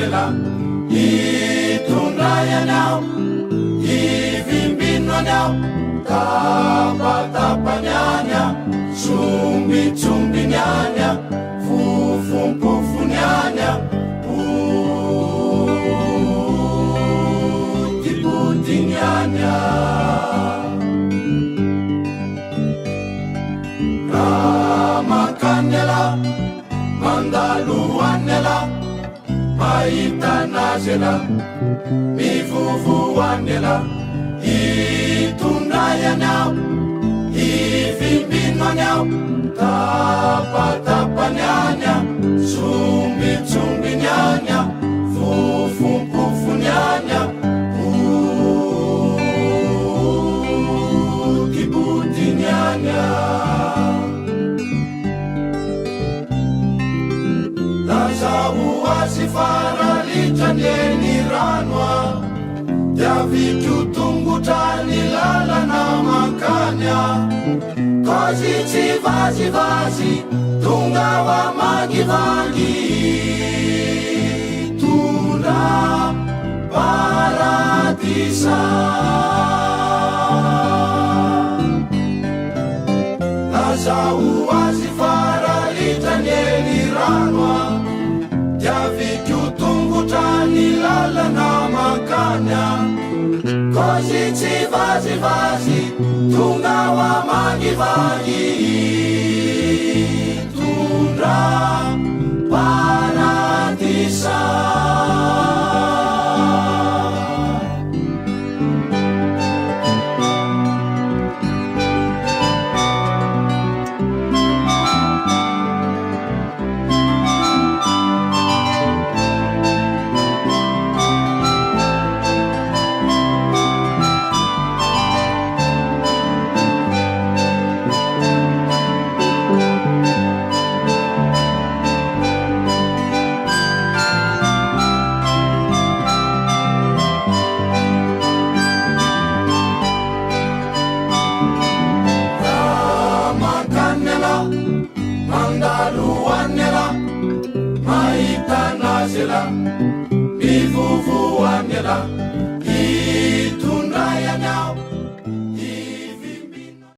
wanela itundrayanao ivimbinwanao tapatapanyanya sumbitsumbinyanya fufumpufunianya putiputinyanya ramakanyela mandaluanela maitanazela mivuvuanela itundrayanao ivimbinwanao tapatapanyanya sumbitsumbinyanya fufumpufunianya putiputinyanya Litaneni ranwa Yavikyutungutrani lala na makanya Kozi tsivazivazi Tunga wa magivangi Tunda paradisa Lazau wazifara litaneni ranwa Yavikyutungutrani lala na makanya Kozi tsivazivazi Tunga wa magivangi Tundra paradisa Mandaluanela maitanazela mivuvuanela